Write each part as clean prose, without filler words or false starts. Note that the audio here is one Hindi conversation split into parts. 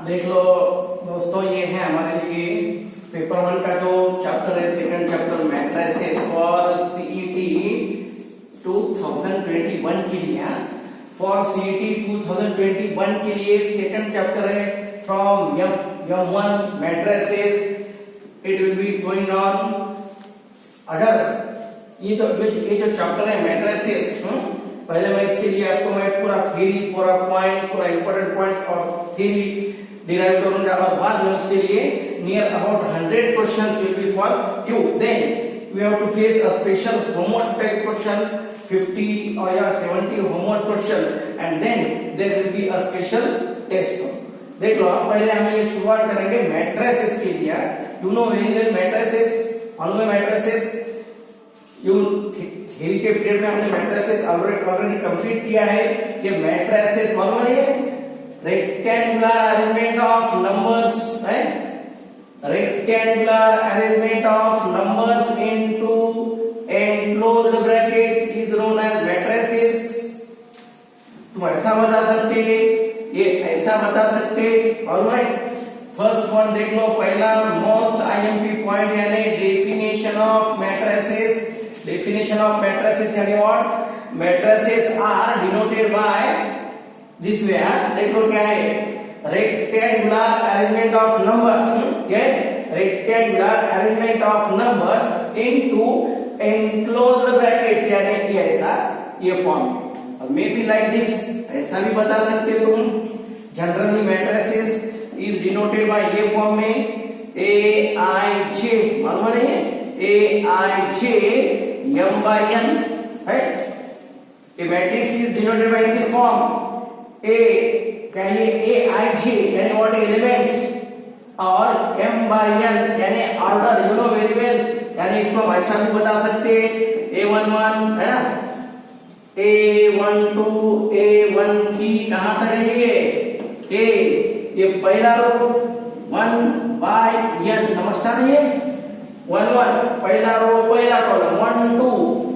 देख लो दोस्तों, ये है हमारे लिए पेपर 1 का जो चैप्टर है, second chapter matrices for CET 2021 के लिए। फॉर सीईटी 2021 के लिए सेकंड चैप्टर है from M1 matrices. It will be going on. अगर ये जो चैप्टर है मैट्रिसेस, पहले मैं इसके लिए आपको मैं पूरा थ्योरी, पूरा पॉइंट्स, पूरा इंपॉर्टेंट पॉइंट्स और थ्योरी डिराइव करूंगा और बाद में उसके लिए near about 100 questions will be for you. Then we have to face a special homework type question, 50 or 70 homework question, and then there will be a special test. देख लो, पहले हम ये शुरुआत करेंगे मैट्रिसेस के लिए। You know very well matrices, मालूम है मैट्रिसेस। यू थ्योरी के पीरियड में हमने मैट्रिसेस ऑलरेडी कंप्लीट किया है। ये मैट्रिसेस मालूम है, रेक्टेंगुलर अरेंजमेंट ऑफ नंबर्स है, rectangular arrangement of numbers into enclosed brackets is known as matrices. तुम ऐसा बता सकते, ये ऐसा बता सकते। ऑलराइट, फर्स्ट वन देख लो, पहला मोस्ट आईएमपी पॉइंट यानी definition of matrices. Definition of matrices यानी what? Matrices are denoted by this way। देखो क्या है, rectangular arrangement of numbers। ये rectangular arrangement of numbers into enclosed brackets यानी ये ऐसा ये फॉर्म। और मे बी लाइक दिस, ऐसा भी बता सकते तुम। Generally matrices is denoted by ये फॉर्म में AIJ, मालूम नहीं है, AIJ M by N, right? A matrix is denoted by this form। A कहिए AIJ यानी what elements, और M by N यानी order। You know very well, यानी इसको हम ऐसा भी बता सकते A11 है ना, A12, A13 कहाँ तक है ये ये पहला रो 1 by N, समझता नहीं है। 1 1 पहला रो पहला कॉलम, 1 2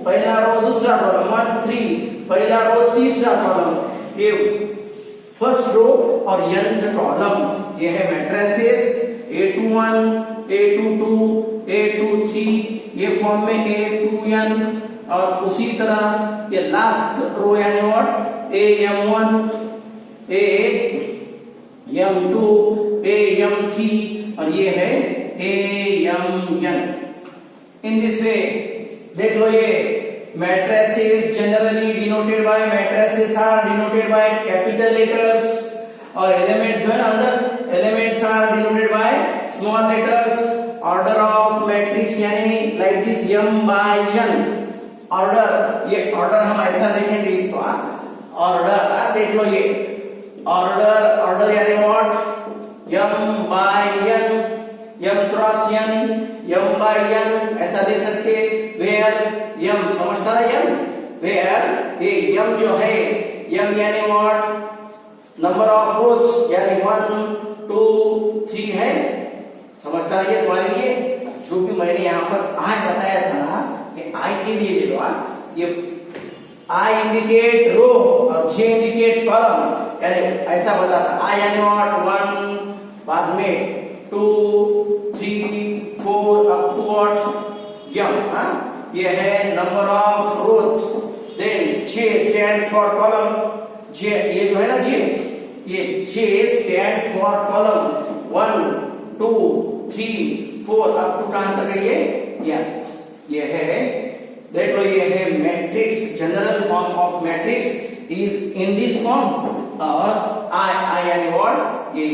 पहला रो दूसरा कॉलम, 1 3 पहला रो तीसरा कॉलम। ये फर्स्ट रो और nth कॉलम, ये है मैट्रिसेस। A21, A22, A23 ये फॉर्म में A2n, और उसी तरह ये लास्ट रो यानी व्हाट, AM1, AM2, AM3 और ये है AMN। इन दिस वे देख लो, ये matrices generally denoted by, matrices are denoted by capital letters, और एलिमेंट्स जो है ना अंदर, elements are denoted by small letters. Order of matrix यानी like this M by N। Order, ये ऑर्डर हम ऐसा देखेंगे इसको। ऑर्डर देख लो, ये ऑर्डर यानी what, M by N, M cross N, M by N ऐसा दे सकते। वेयर M, समझता है M, वेयर ये M जो है, M यानी व्हाट, नंबर ऑफ रोज यानी 1 2 3 है, समझता है ये तुम्हारे लिए। जो भी मैंने यहाँ पर I बताया था ना, कि I के लिए ले लो। ये I इंडिकेट रो और J इंडिकेट कॉलम, यानी ऐसा बताता। I यानी व्हाट, 1 बाद में 2 3 4 अप टू व्हाट M। ये है number of rows. Then J stand for column, J ये जो है ना J, ये J stand for column 1 2 3 4 up to कहां तक है ये है। देख लो, ये है matrix. General form of matrix is in this form. और I यानी व्हाट, ये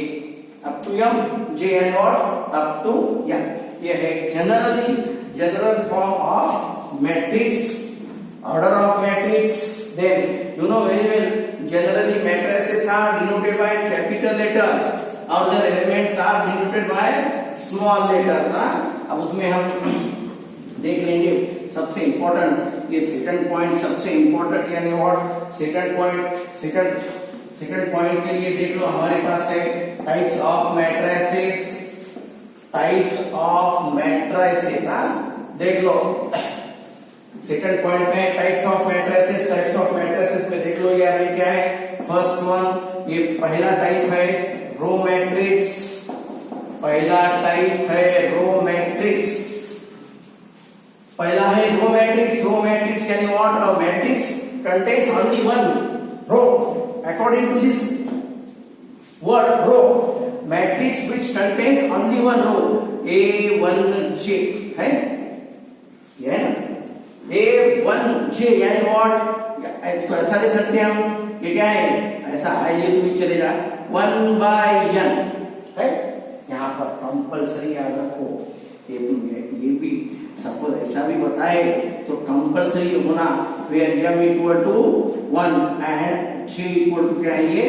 अप टू M, J यानी व्हाट, अप टू M। ये है general form of matrix, order of matrix. Then you know very well, generally matrices are denoted by capital letters और the elements are denoted by small letters. अब उसमें हम देख लेंगे सबसे इंपॉर्टेंट, ये सेकंड पॉइंट सबसे इंपॉर्टेंट यानी व्हाट, सेकंड पॉइंट के लिए देख लो, हमारे पास है types of matrices. Types of matrices देख लो, सेकंड पॉइंट में types of matrices. Types of matrices में देख लो यार, ये क्या है, फर्स्ट वन, ये पहला टाइप है रो मैट्रिक्स। पहला टाइप है रो मैट्रिक्स। पहला है रो मैट्रिक्स। रो मैट्रिक्स यानी what? A matrix contains only one row according to this word row, matrix which contains only one row, A1J है ये ना, A1J यानी व्हाट? इसको ऐसा दे सकते हैं हम, ये क्या है? ऐसा है, ये तो भी चलेगा 1/n है। यहाँ पर कंपल्सरी याद रखो, ये भी सपोज ऐसा भी बताए तो कंपल्सरी होना where m equal to 1 and j equal to क्या है? ये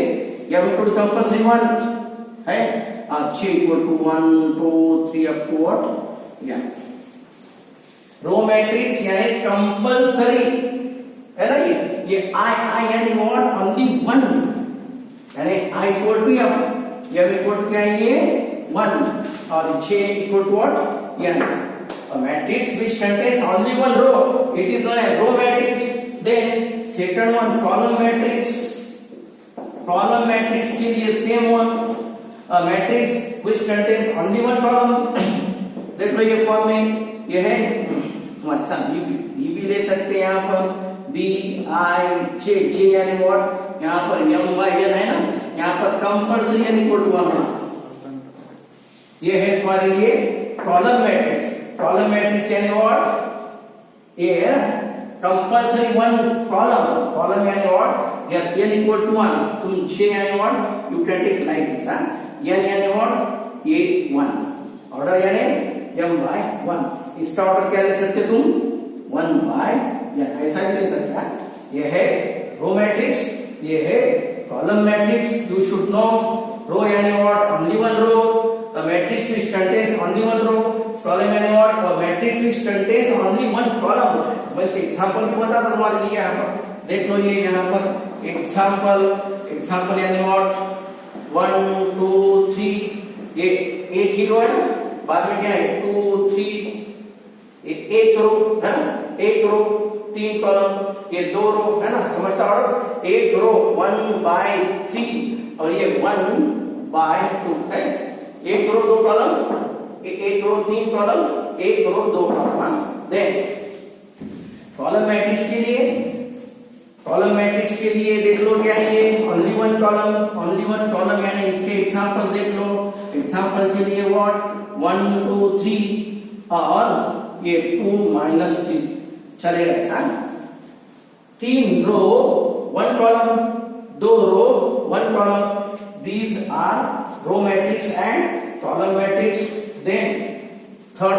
m equal to कंपल्सरी 1 है और j equal to 1 2 3 up to what या रो मैट्रिक्स यानी कंपल्सरी है ना। ये I यानी व्हाट? ओनली वन यानी I equal to m equal to क्या है? ये 1 और j equal to what n। A matrix which contains only one row, it is known as row matrix. Then second one column matrix. Column matrix के लिए same one, a matrix which contains only one column. देख लो ये फॉर्म में ये है, अच्छा ये भी ले सकते हैं यहाँ पर B-I-J, J यानी व्हाट? यहाँ पर M/n है ना, यहाँ पर कंपल्सरी यानी इक्वल टू 1। ये है तुम्हारे लिए कॉलम मैट्रिक्स। कॉलम मैट्रिक्स यानी व्हाट? ये है कंपल्सरी वन कॉलम। कॉलम यानी व्हाट? n equal to 1। तुम j यानी what? You can take like this, n यानी व्हाट? ये 1। ऑर्डर यानी m/1। इसका ऑर्डर क्या ले सकते तुम? 1/n, ऐसा भी ले सकते हैं। ये है रो मैट्रिक्स, ये है column matrix. You should know row यानी what? Only one row. A matrix which contains only one row. Column यानी what? A matrix which contains only one column. बस एग्जांपल भी बता दो तुम्हारे लिए। यहाँ पर देख लो, ये यहाँ पर एग्जांपल यानी what? 1 2 3 ये एक ही रो है ना, बाद में क्या है? 2 3 एक रो है ना, एक रो 3 कॉलम, ये 2 रो है ना, समझता ऑर्डर? एक रो 1/3 और ये 1/2 है। एक रो 2 कॉलम, एक रो 3 कॉलम, एक रो 2 कॉलम। देन कॉलम मैट्रिक्स के लिए देख लो क्या है? ये ओनली वन कॉलम यानी इसके एग्जांपल देख लो। एग्जांपल के लिए व्हाट? 1 2 3 और ये 2-3 चलेगा ऐसा। 3 row 1 column, 2 row 1 column. These are row matrix and column matrix. Then third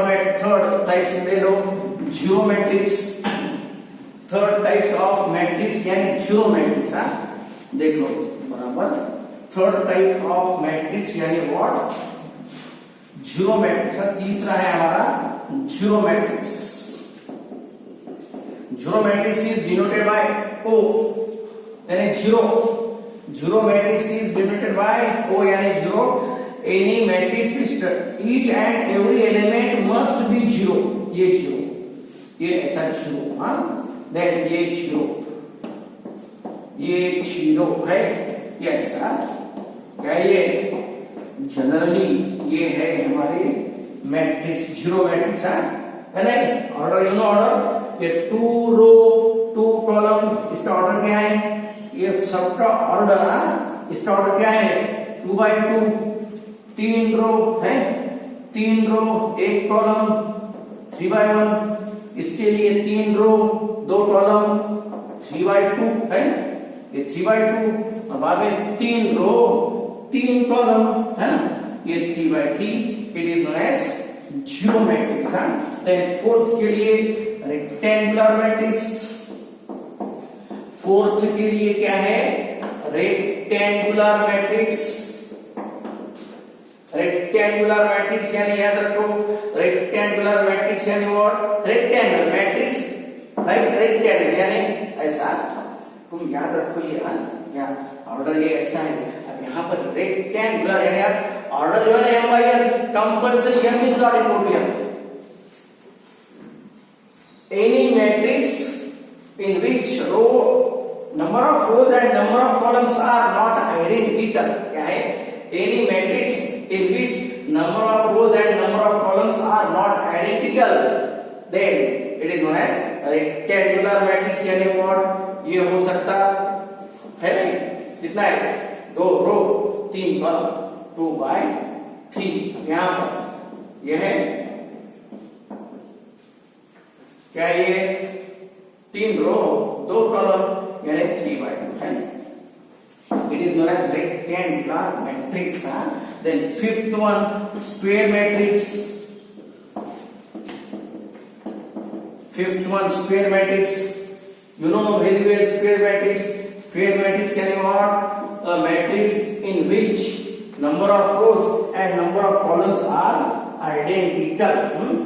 types ले लो zero matrix. Third types of matrix यानी zero matrix, हाँ देख लो बराबर। Third type of matrix यानी what? Zero matrix। तीसरा है हमारा zero matrix. Zero matrix is denoted by O यानी zero. Zero matrix is denoted by O यानी zero. Any matrix which each and every element must be zero. ये zero, ये ऐसा zero, हाँ। Then ये zero है, ये ऐसा क्या? ये जनरली ये है हमारे मैट्रिक्स, जीरो मैट्रिक्स है ना। ऑर्डर यू नो ऑर्डर, ये 2 रो 2 कॉलम, इसका ऑर्डर क्या है? ये सबका ऑर्डर, इसका ऑर्डर क्या है? 2/2। 3 रो है, 3 रो 1 कॉलम, 3/1। इसके लिए 3 रो 2 कॉलम, 3/2 है, ये 3/2। और बाद में 3 रो 3 कॉलम है ना, ये 3/3। It is known as zero matrix. Then fourth के लिए रेक्टेंगुलर मैट्रिक्स। फोर्थ के लिए क्या है? Rectangular matrix. रेक्टेंगुलर मैट्रिक्स यानी याद रखो, रेक्टेंगुलर मैट्रिक्स यानी what? Rectangle matrix like rectangle यानी ऐसा, तुम याद रखो ये। यहाँ ऑर्डर ये ऐसा है। अब यहाँ पर रेक्टेंगुलर यानी यार ऑर्डर जो है M/n compulsory m is not equal to m। Any matrix in which row number of rows and number of columns are not identical, क्या है? Any matrix in which number of rows and number of columns are not identical, then it is known as rectangular matrix. यानी what ये हो सकता है नहीं, कितना है 2 रो 3 कॉलम 2/3. यहाँ पर यह है क्या, ये 3 रो 2 कॉलम यानी 3/2 है. It is known as rectangular matrix. Then fifth one, square matrix. Fifth one, square matrix. You know very well square matrix. Square matrix is what? A matrix in which number of rows and number of columns are identical.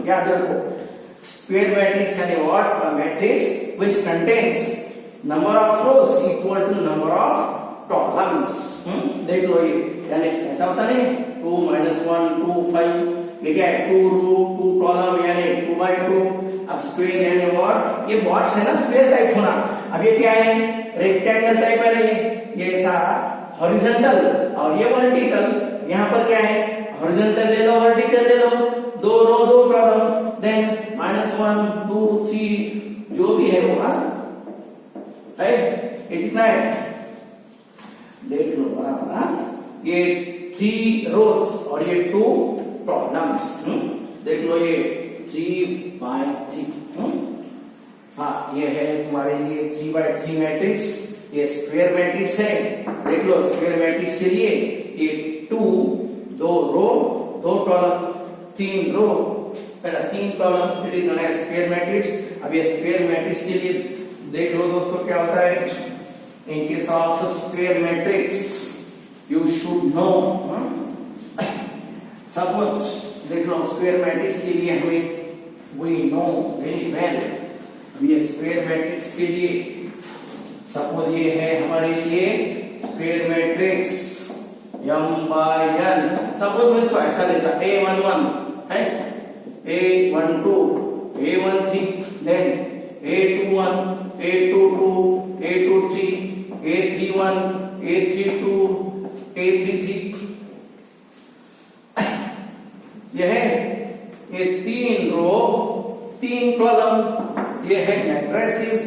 याद रखो. Square matrix is what? A matrix which contains number of rows equal to number of columns. देख लो ये, यानी ऐसा होता नहीं 2 - 1 2 5, ये क्या है 2 रो 2 कॉलम यानी 2/2. अब स्क्वायर यानी व्हाट, ये बॉक्स है ना स्क्वायर टाइप होना. अब ये क्या है रेक्टेंगल टाइप है नहीं, ये ऐसा हॉरिजॉन्टल और ये वर्टिकल. यहाँ पर क्या है हॉरिजॉन्टल ले लो वर्टिकल ले लो, 2 रो 2 कॉलम, देन -1 2 3 जो भी है वो है. ये कितना है देख लो बराबर. ये 3 रोज और ये 2 कॉलम्स. देख लो ये 3/3. हाँ ये है तुम्हारे लिए 3/3 मैट्रिक्स. ये स्क्वायर मैट्रिक्स है. देख लो स्क्वायर मैट्रिक्स के लिए ये 2 row 2 column 3 row 3 column, it is known as square matrix. अब ये स्क्वायर मैट्रिक्स के लिए देख लो दोस्तों क्या होता है. In case of square matrix, you should know. Suppose देख लो square matrix के लिए हमें we know very well. ये square matrix के लिए suppose ये है हमारे लिए square matrix m/n. suppose मैं इसको ऐसा लेता a11 है, a12 a13, then a21 a22 a23 a31 a32 a33. यह है ये 3 रो 3 कॉलम, ये है मैट्रिसेस.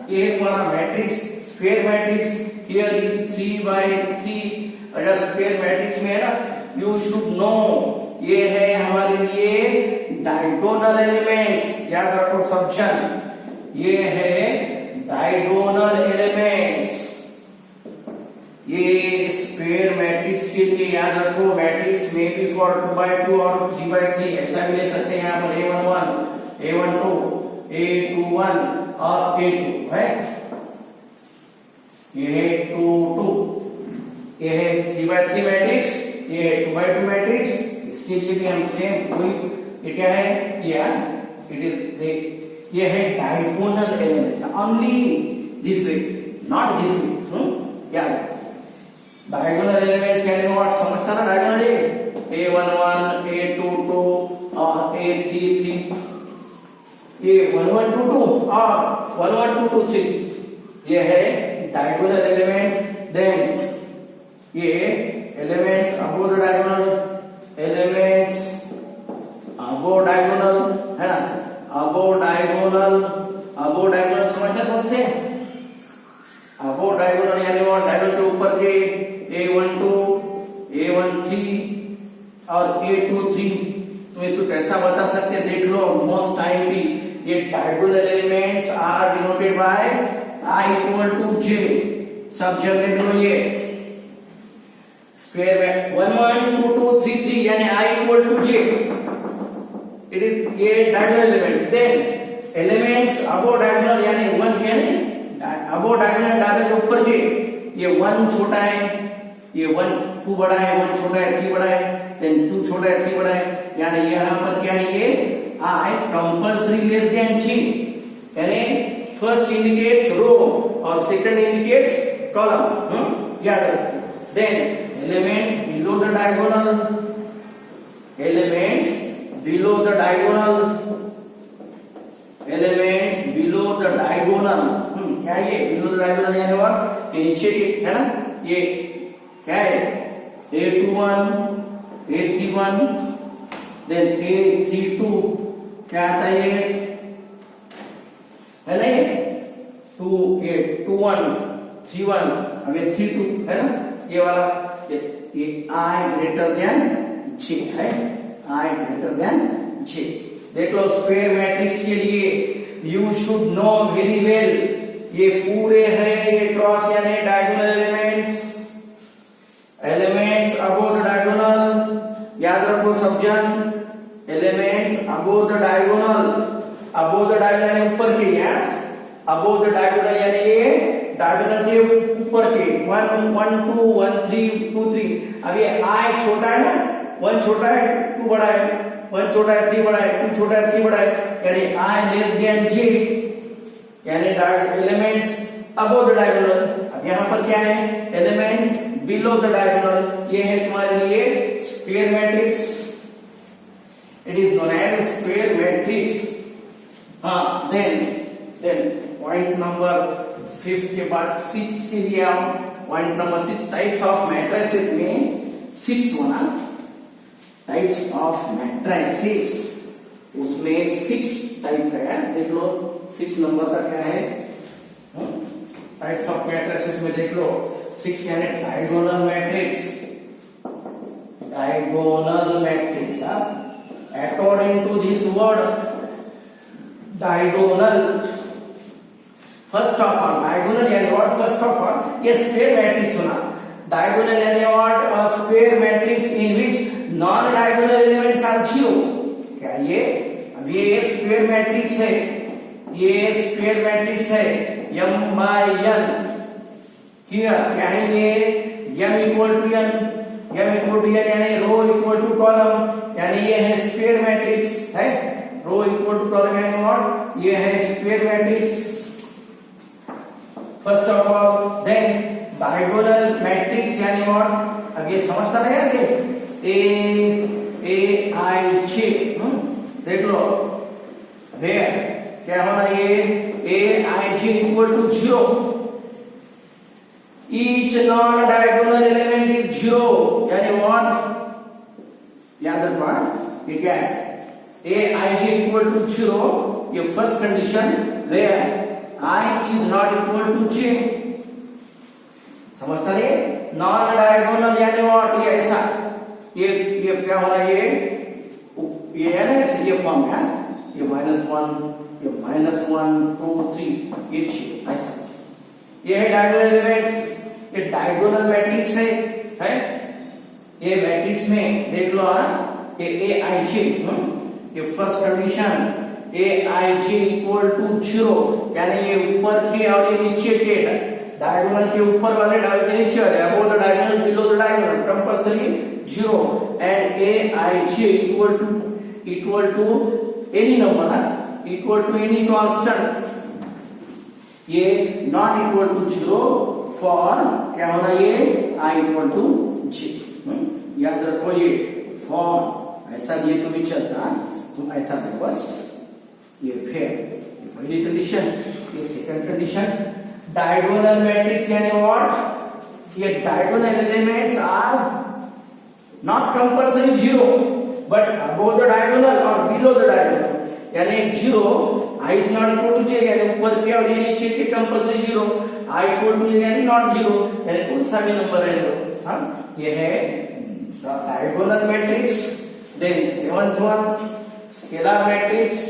ये है हमारा matrix square matrix. Here is 3/3. अगर स्क्वायर मैट्रिक्स में है ना यू शुड नो ये है हमारे लिए डायगोनल एलिमेंट्स. याद रखो सब्शन, ये है डायगोनल एलिमेंट्स. ये स्क्वायर मैट्रिक्स के लिए याद रखो मैट्रिक्स में बी फॉर 2/2 और 3/3 ऐसा भी ले सकते हैं. यहाँ पर a11 a12 a21 और a2 है. ये है 2 ये है 3/3 मैट्रिक्स, ये है 2/2 मैट्रिक्स. इसके लिए भी हम सेम कोई ये क्या है इट इज ये है diagonal elements. Only this way not this way. याद डायगोनल एलिमेंट्स यानी व्हाट समझता ना डायगोनल a11 a22 और a33. ये 1122 और 1122 ये है डायगोनल एलिमेंट्स. देन ये elements above the diagonal elements above diagonal है ना. अबोव डायगोनल समझते कौन से अबोव डायगोनल यानी वो डायगोनल के ऊपर के a12 a13 और a23. तुम इसको कैसा बता सकते हैं देख लो. मोस्ट टाइम भी ये diagonal elements are denoted by i = j. सब जगह देख लो ये स्क्वायर में 1 1 2 2 3 3 यानी i = j. इट इज ये diagonal elements. Then elements above diagonal यानी 1 यानी अबोव डायगोनल डायगोनल के ऊपर के ये 1 छोटा है, ये 1 2 बड़ा है, 1 छोटा है 3 बड़ा है, देन 2 छोटा है 3 बड़ा है. यानी यहाँ पर क्या है ये i compulsory less than g. यानी फर्स्ट इंडिकेट्स रो और सेकंड इंडिकेट्स कॉलम. याद रखो. Then elements below the diagonal elements below the diagonal elements below the diagonal. क्या ये below the diagonal यानी what ये नीचे के है ना. ये क्या है a21 A31 देन A32 क्या आता है ये है ना ये 2A21 31 अब ये 32 है ना ये वाला ये I ग्रेटर देन J है I ग्रेटर देन J। देख लो स्क्वायर मैट्रिक्स के लिए you should no very well ये पूरे है ये क्रॉस यानी diagonal elements above the diagonal याद रखो सब जन एलिमेंट्स अबोव द डायगोनल यानी ऊपर के है अबोव द डायगोनल यानी ये डायगोनल के ऊपर के 1 1 2 1 3 2 3 अब ये I छोटा है ना 1 छोटा है 2 बड़ा है 1 छोटा है 3 बड़ा है 2 छोटा है 3 बड़ा है यानी I लेस देन J यानी एलिमेंट्स अबोव द डायगोनल। अब यहाँ पर क्या है एलिमेंट्स बिलो द डायगोनल ये है तुम्हारे लिए square matrix it is known as square matrix. हाँ देन पॉइंट नंबर 5 के बाद 6 के लिए आओ point number 6 types of matrices में 6 होना टाइप्स ऑफ मैट्रिसेस उसमें 6 टाइप है देख लो 6 नंबर का क्या है टाइप्स ऑफ मैट्रिसेस में देख लो 6 यानी diagonal matrix according to this word diagonal first of all diagonal यानी व्हाट फर्स्ट ऑफ ऑल ये स्क्वायर मैट्रिक्स होना डायगोनल यानी what a square matrix in which non diagonal elements are zero. क्या ये अब ये स्क्वायर मैट्रिक्स है ये स्क्वायर मैट्रिक्स है m by n क्या है ये m इक्वल टू n यानी रो इक्वल टू कॉलम यानी ये है स्क्वायर मैट्रिक्स है रो इक्वल टू कॉलम यानी व्हाट ये है square matrix first of all. Then diagonal matrix यानी व्हाट अब ये समझता है यार ये a I J देख लो वेयर क्या होना ये aij equal to 0 each non diagonal element is 0 यानी व्हाट याद रखना ये क्या है aij equal to 0 ये first condition where I is not equal to j समझता है नॉन डायगोनल यानी व्हाट ये ऐसा ये क्या होना ये है ना ये फॉर्म है ये -1 ये -1 2 3 ये 6 ऐसा ये है डायगोनल एलिमेंट्स ये डायगोनल मैट्रिक्स है ये मैट्रिक्स में देख लो ये aij ये first condition aij equal to 0 यानी ये ऊपर के और ये नीचे के डायगोनल के ऊपर वाले डायगोनल के नीचे वाले above the diagonal below the diagonal compulsory 0 and aij equal to any number equal to any constant ये नॉट इक्वल टू 0 फॉर क्या होना ये I इक्वल टू j याद रखो ये फॉर ऐसा ये तो भी चलता तुम ऐसा दे बस ये फिर पहली कंडीशन ये सेकंड कंडीशन डायगोनल मैट्रिक्स यानी व्हाट ये diagonal elements are not compulsory 0 but above the diagonal और बिलो द डायगोनल यानी 0 I is not equal to j यानी ऊपर के और ये नीचे के compulsory 0 I equal to j यानी नॉट 0 यानी कौन सा भी नंबर है 0 हाँ ये है diagonal matrix. Then seventh one scalar matrix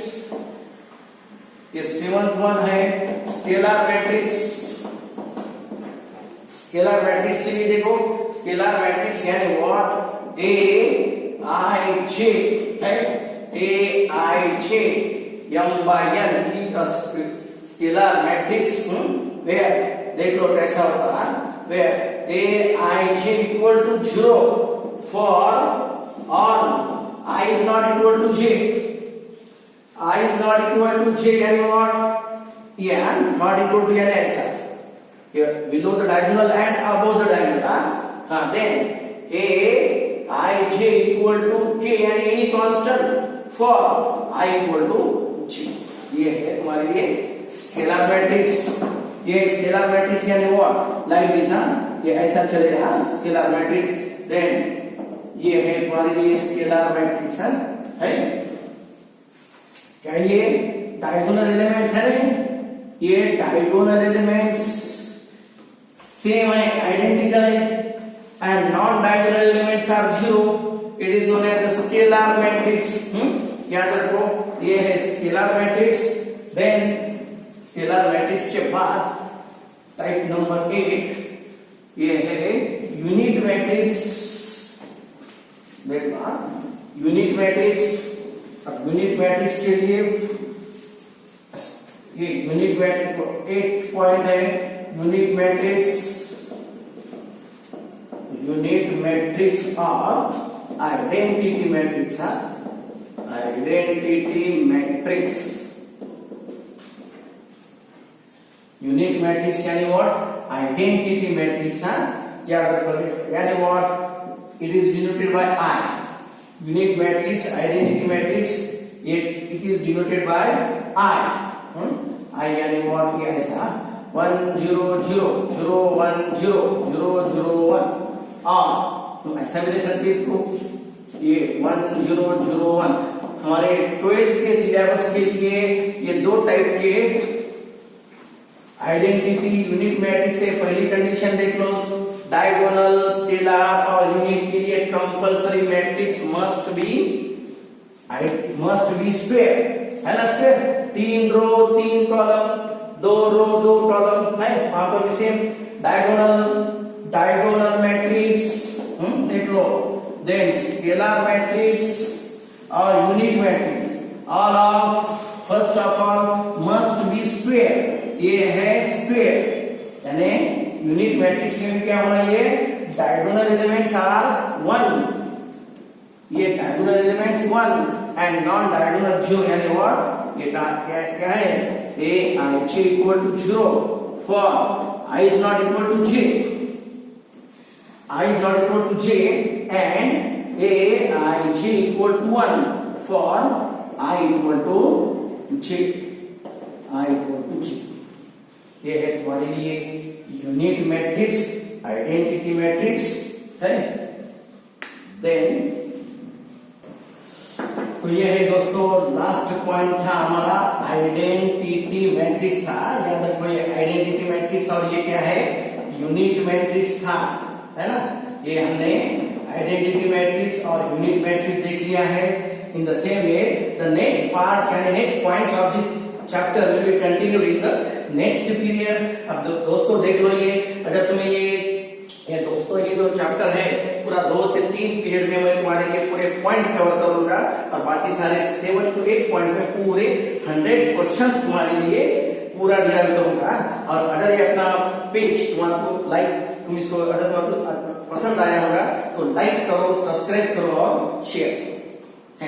ये सेवंथ वन है स्केलर मैट्रिक्स के लिए देखो स्केलर मैट्रिक्स यानी व्हाट aij है aij m by n is a scalar matrix where देख लो कैसा होता है where aij equal to 0 for all I is not equal to j I is not equal to j यानी what yeah not equal to यानी ऐसा here below the diagonal and above the diagonal then aij equal to k यानी any constant for I equal to j ये है तुम्हारे लिए स्केलर मैट्रिक्स। ये स्केलर मैट्रिक्स यानी व्हाट लाइक दिस ये ऐसा चलेगा स्केलर मैट्रिक्स। देन ये है तुम्हारे लिए स्केलर मैट्रिक्स है। क्या ये डायगोनल एलिमेंट्स है? ये डायगोनल एलिमेंट्स सेम है, आइडेंटिकल है, and non diagonal elements are zero. It is known as the scalar matrix. याद रखो, ये है scalar matrix. Then scalar matrix के बाद टाइप नंबर 8 ये है यूनिट मैट्रिक्स। यूनिट मैट्रिक्स, अब यूनिट मैट्रिक्स के लिए ये यूनिट मैट्रिक्स 8th पॉइंट है यूनिट मैट्रिक्स और identity matrix. Identity matrix, unit matrix यानी व्हाट? Identity matrix. याद रखो, यानी what? It is denoted by I. Unit matrix, identity matrix, it is denoted by I. I यानी व्हाट? ये ऐसा 1 0 0 0 1 0 0 0 1 तुम ऐसा भी ले सकते इसको, ये 1 0 0 1। हमारे 12th के सिलेबस के लिए ये दो टाइप के आइडेंटिटी यूनिट मैट्रिक्स है। पहली कंडीशन देख लो, डायगोनल, स्केलर और यूनिट के लिए compulsory matrix must be square, है ना? Square, 3 row 3 column, 2 row 2 column है। वहां पर भी सेम डायगोनल मैट्रिक्स देख लो। देन स्केलर मैट्रिक्स और unit matrix all of first of all must be square. ये है स्क्वायर, यानी यूनिट मैट्रिक्स में क्या होना? ये डायगोनल एलिमेंट्स आर 1, ये diagonal elements 1 and non diagonal 0, यानी व्हाट? ये क्या है? a I j equal to 0 for I is not equal to j, I is not equal to j, and a I j equal to 1 for I equal to j, I equal to j। ये है तुम्हारे लिए यूनिट मैट्रिक्स, आइडेंटिटी मैट्रिक्स है। देन तो ये है दोस्तों लास्ट पॉइंट था हमारा, आइडेंटिटी मैट्रिक्स था। याद रखो, ये आइडेंटिटी मैट्रिक्स और ये क्या है? यूनिट मैट्रिक्स था, है ना? ये हमने आइडेंटिटी मैट्रिक्स और यूनिट मैट्रिक्स देख लिया है। In the same way the next part यानी next points of this chapter will be continued in the next period. अब दोस्तों देख लो, ये अगर तुम्हें ये दोस्तों ये जो चैप्टर है पूरा 2 से 3 पीरियड में मैं तुम्हारे लिए पूरे पॉइंट्स कवर करूंगा और बाकी सारे 7 to 8 पॉइंट में पूरे 100 क्वेश्चंस तुम्हारे लिए पूरा डिराइव करूंगा। और अगर ये अपना पेज तुम्हारे लाइक, तुम इसको अगर तुम्हारे पसंद आया होगा तो लाइक करो, सब्सक्राइब करो और शेयर।